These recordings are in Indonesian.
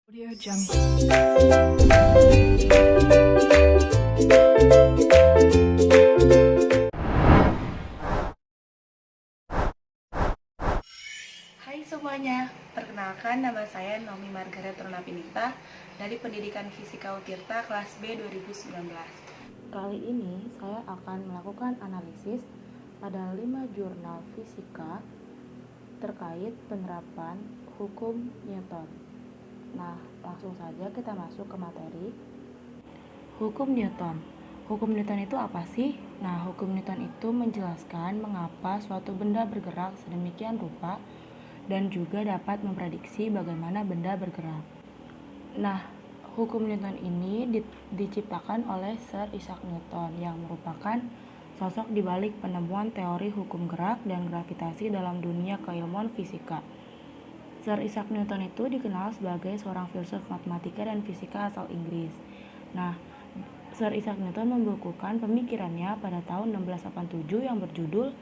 Audio Jungle. Hai semuanya, perkenalkan nama saya Nomi Margaret Runapinita dari Pendidikan Fisika Utirta kelas B 2019. Kali ini saya akan melakukan analisis pada 5 jurnal fisika terkait penerapan hukum Newton. Nah, langsung saja kita masuk ke materi. Hukum Newton. Hukum Newton itu apa sih? Nah, hukum Newton itu menjelaskan mengapa suatu benda bergerak sedemikian rupa dan juga dapat memprediksi bagaimana benda bergerak. Nah, hukum Newton ini diciptakan oleh Sir Isaac Newton yang merupakan sosok di balik penemuan teori hukum gerak dan gravitasi dalam dunia keilmuan fisika. Sir Isaac Newton itu dikenal sebagai seorang filsuf matematika dan fisika asal Inggris. Nah, Sir Isaac Newton membukukan pemikirannya pada tahun 1687 yang berjudul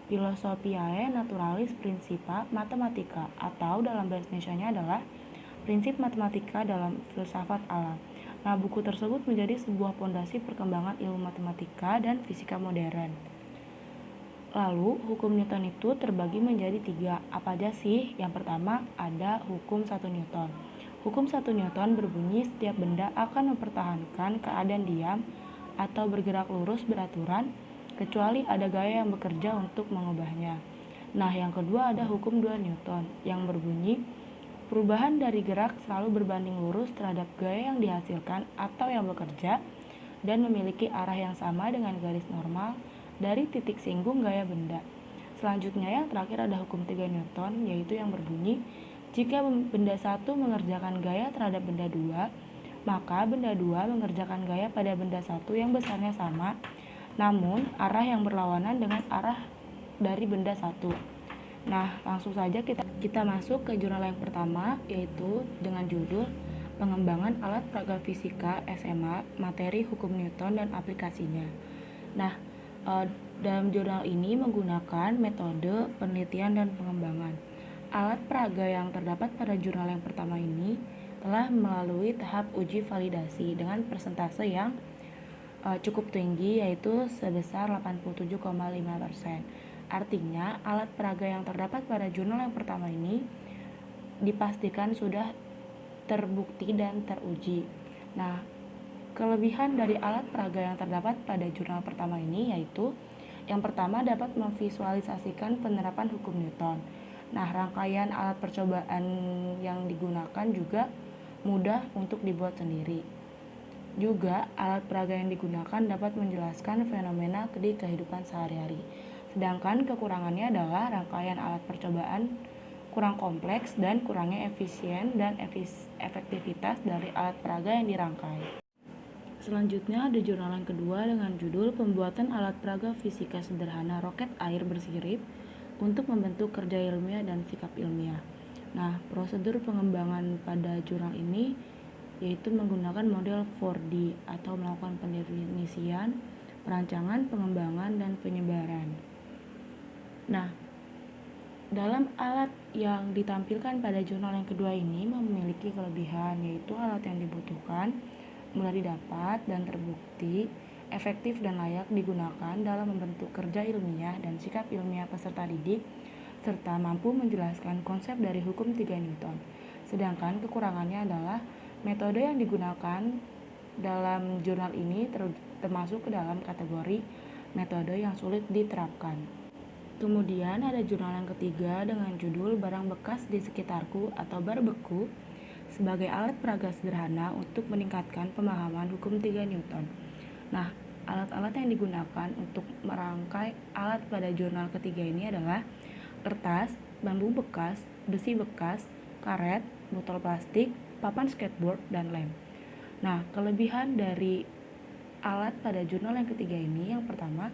Philosophiae Naturalis Principia Mathematica, atau dalam bahasa Indonesianya adalah Prinsip Matematika dalam Filsafat Alam. Nah, buku tersebut menjadi sebuah pondasi perkembangan ilmu matematika dan fisika modern. Lalu, hukum Newton itu terbagi menjadi 3. Apa aja sih? Yang pertama ada hukum 1 Newton. Hukum 1 Newton berbunyi setiap benda akan mempertahankan keadaan diam atau bergerak lurus beraturan kecuali ada gaya yang bekerja untuk mengubahnya. Nah, yang kedua ada hukum 2 Newton yang berbunyi perubahan dari gerak selalu berbanding lurus terhadap gaya yang dihasilkan atau yang bekerja dan memiliki arah yang sama dengan garis normal dari titik singgung gaya benda. Selanjutnya yang terakhir ada hukum 3 Newton, yaitu yang berbunyi jika benda 1 mengerjakan gaya terhadap benda 2, maka benda 2 mengerjakan gaya pada benda 1 yang besarnya sama, namun arah yang berlawanan dengan arah dari benda 1. Nah, langsung saja kita masuk ke jurnal yang pertama, yaitu dengan judul Pengembangan Alat Peraga Fisika SMA, Materi Hukum Newton dan Aplikasinya. Nah, dalam jurnal ini menggunakan metode penelitian dan pengembangan. Alat peraga yang terdapat pada jurnal yang pertama ini telah melalui tahap uji validasi dengan persentase yang cukup tinggi, yaitu sebesar 87,5%. Artinya, alat peraga yang terdapat pada jurnal yang pertama ini dipastikan sudah terbukti dan teruji. Nah, kelebihan dari alat peraga yang terdapat pada jurnal pertama ini yaitu yang pertama dapat memvisualisasikan penerapan hukum Newton. Nah, rangkaian alat percobaan yang digunakan juga mudah untuk dibuat sendiri. Juga, alat peraga yang digunakan dapat menjelaskan fenomena di kehidupan sehari-hari. Sedangkan kekurangannya adalah rangkaian alat percobaan kurang kompleks dan kurangnya efisien dan efektivitas dari alat peraga yang dirangkai. Selanjutnya ada jurnal yang kedua dengan judul Pembuatan Alat Peraga Fisika Sederhana Roket Air Bersirip untuk Membentuk Kerja Ilmiah dan Sikap Ilmiah. Nah, prosedur pengembangan pada jurnal ini yaitu menggunakan model 4D atau melakukan pendefinisian, perancangan, pengembangan, dan penyebaran. Nah, dalam alat yang ditampilkan pada jurnal yang kedua ini memiliki kelebihan, yaitu alat yang dibutuhkan mudah didapat dan terbukti efektif dan layak digunakan dalam membentuk kerja ilmiah dan sikap ilmiah peserta didik, serta mampu menjelaskan konsep dari hukum 3 Newton. Sedangkan kekurangannya adalah metode yang digunakan dalam jurnal ini termasuk ke dalam kategori metode yang sulit diterapkan. Kemudian ada jurnal yang ketiga dengan judul Barang Bekas di Sekitarku atau Barbeku sebagai alat peraga sederhana untuk meningkatkan pemahaman hukum 3 Newton. Nah, alat-alat yang digunakan untuk merangkai alat pada jurnal ketiga ini adalah kertas, bambu bekas, besi bekas, karet, botol plastik, papan skateboard, dan lem. Nah, kelebihan dari alat pada jurnal yang ketiga ini yang pertama,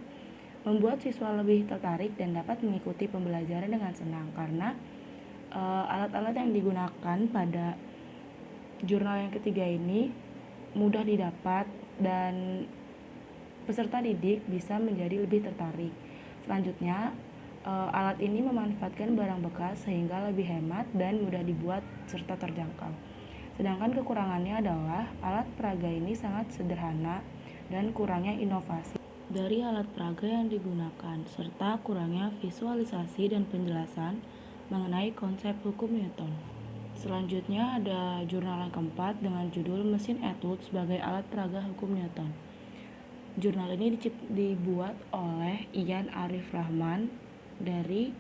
membuat siswa lebih tertarik dan dapat mengikuti pembelajaran dengan senang karena alat-alat yang digunakan pada jurnal yang ketiga ini mudah didapat dan peserta didik bisa menjadi lebih tertarik. Selanjutnya, alat ini memanfaatkan barang bekas sehingga lebih hemat dan mudah dibuat serta terjangkau. Sedangkan kekurangannya adalah alat peraga ini sangat sederhana dan kurangnya inovasi dari alat peraga yang digunakan, serta kurangnya visualisasi dan penjelasan mengenai konsep hukum Newton. Selanjutnya ada jurnal yang keempat dengan judul Mesin Etude sebagai alat peraga hukum Newton. Jurnal ini dibuat oleh Ian Arif Rahman dari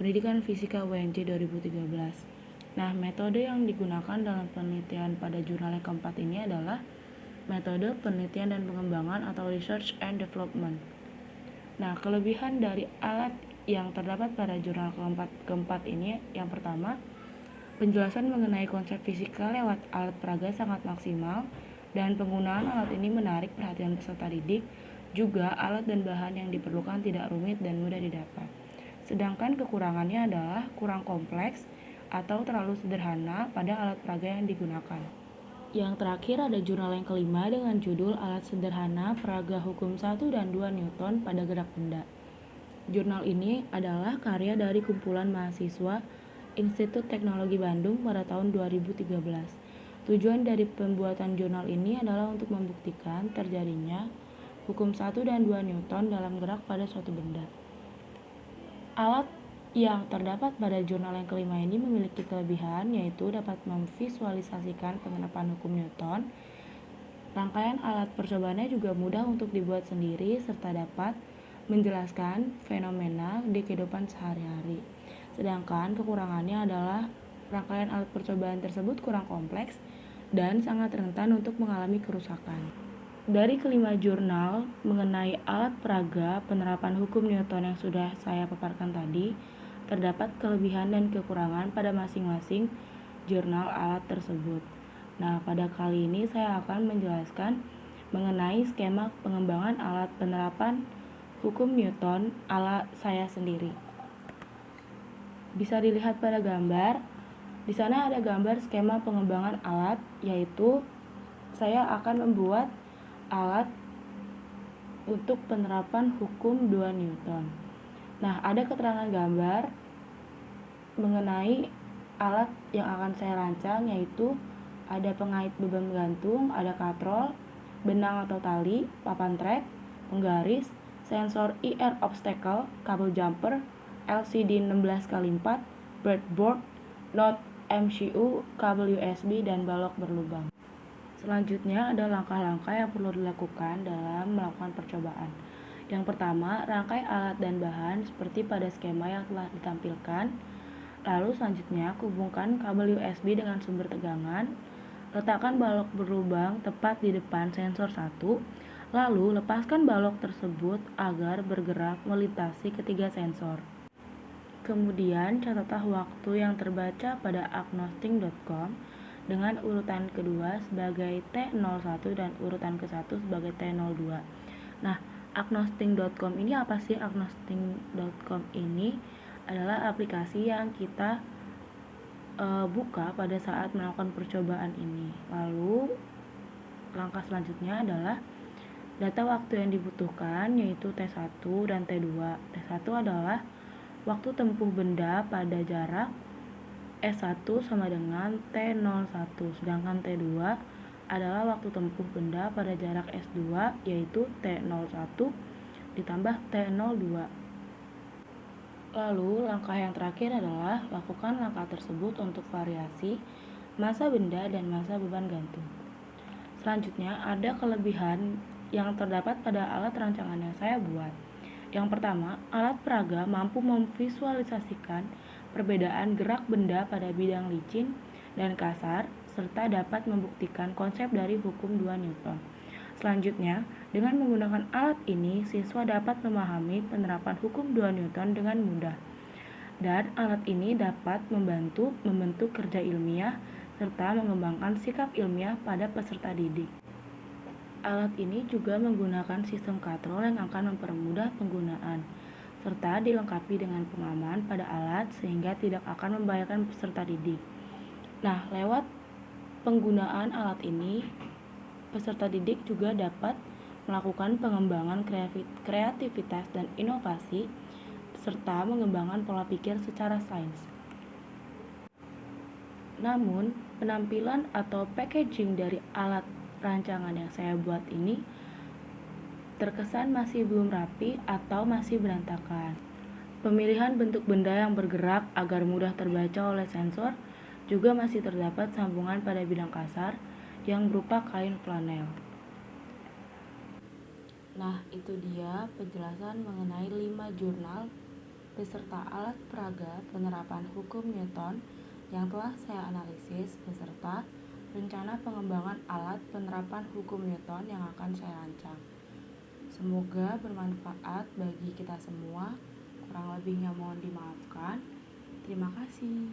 Pendidikan Fisika UNJ 2013. Nah, metode yang digunakan dalam penelitian pada jurnal yang keempat ini adalah metode penelitian dan pengembangan atau research and development. Nah, kelebihan dari alat yang terdapat pada jurnal keempat ini yang pertama, penjelasan mengenai konsep fisika lewat alat peraga sangat maksimal dan penggunaan alat ini menarik perhatian peserta didik. Juga alat dan bahan yang diperlukan tidak rumit dan mudah didapat. Sedangkan kekurangannya adalah kurang kompleks atau terlalu sederhana pada alat peraga yang digunakan. Yang terakhir ada jurnal yang kelima dengan judul Alat Sederhana Peraga Hukum 1 dan 2 Newton pada Gerak Benda. Jurnal ini adalah karya dari kumpulan mahasiswa Institut Teknologi Bandung pada tahun 2013. Tujuan dari pembuatan jurnal ini adalah untuk membuktikan terjadinya hukum 1 dan 2 Newton dalam gerak pada suatu benda. Alat yang terdapat pada jurnal yang kelima ini memiliki kelebihan, yaitu dapat memvisualisasikan penerapan hukum Newton. Rangkaian alat percobaannya juga mudah untuk dibuat sendiri serta dapat menjelaskan fenomena di kehidupan sehari-hari. Sedangkan kekurangannya adalah rangkaian alat percobaan tersebut kurang kompleks dan sangat rentan untuk mengalami kerusakan. Dari kelima jurnal mengenai alat peraga penerapan hukum Newton yang sudah saya paparkan tadi, terdapat kelebihan dan kekurangan pada masing-masing jurnal alat tersebut. Nah, pada kali ini saya akan menjelaskan mengenai skema pengembangan alat penerapan hukum Newton ala saya sendiri. Bisa dilihat pada gambar. Di sana ada gambar skema pengembangan alat, yaitu saya akan membuat alat untuk penerapan hukum 2 Newton. Nah, ada keterangan gambar mengenai alat yang akan saya rancang, yaitu ada pengait beban gantung, ada katrol, benang atau tali, papan trek, penggaris, sensor IR obstacle, kabel jumper, LCD 16x4, breadboard, not MCU, kabel USB, dan balok berlubang. Selanjutnya ada langkah-langkah yang perlu dilakukan dalam melakukan percobaan. Yang pertama, rangkai alat dan bahan seperti pada skema yang telah ditampilkan. Lalu selanjutnya, hubungkan kabel USB dengan sumber tegangan. Letakkan balok berlubang tepat di depan sensor 1. Lalu lepaskan balok tersebut agar bergerak melintasi ketiga sensor. Kemudian catatlah waktu yang terbaca pada agnosting.com dengan urutan kedua sebagai T01 dan urutan ke-1 sebagai T02. Nah, agnosting.com ini apa sih? Agnosting.com ini adalah aplikasi yang kita buka pada saat melakukan percobaan ini. Lalu langkah selanjutnya adalah data waktu yang dibutuhkan, yaitu T1 dan T2. T1 adalah waktu tempuh benda pada jarak S1 sama dengan T01, sedangkan T2 adalah waktu tempuh benda pada jarak S2, yaitu T01 ditambah T02. Lalu, langkah yang terakhir adalah lakukan langkah tersebut untuk variasi massa benda dan massa beban gantung. Selanjutnya, ada kelebihan yang terdapat pada alat rancangan yang saya buat. Yang pertama, alat peraga mampu memvisualisasikan perbedaan gerak benda pada bidang licin dan kasar, serta dapat membuktikan konsep dari hukum 2 Newton. Selanjutnya, dengan menggunakan alat ini, siswa dapat memahami penerapan hukum 2 Newton dengan mudah. Dan alat ini dapat membantu membentuk kerja ilmiah serta mengembangkan sikap ilmiah pada peserta didik. Alat ini juga menggunakan sistem katrol yang akan mempermudah penggunaan, serta dilengkapi dengan pengaman pada alat sehingga tidak akan membahayakan peserta didik. Nah, lewat penggunaan alat ini, peserta didik juga dapat melakukan pengembangan kreativitas dan inovasi, serta mengembangkan pola pikir secara sains. Namun, Penampilan atau packaging dari alat rancangan yang saya buat ini terkesan masih belum rapi atau masih berantakan. Pemilihan bentuk benda yang bergerak agar mudah terbaca oleh sensor juga masih terdapat sambungan pada bidang kasar yang berupa kain flanel. Nah, itu dia penjelasan mengenai 5 jurnal beserta alat peraga penerapan hukum Newton yang telah saya analisis beserta rencana pengembangan alat penerapan hukum Newton yang akan saya rancang. Semoga bermanfaat bagi kita semua. Kurang lebihnya mohon dimaafkan. Terima kasih.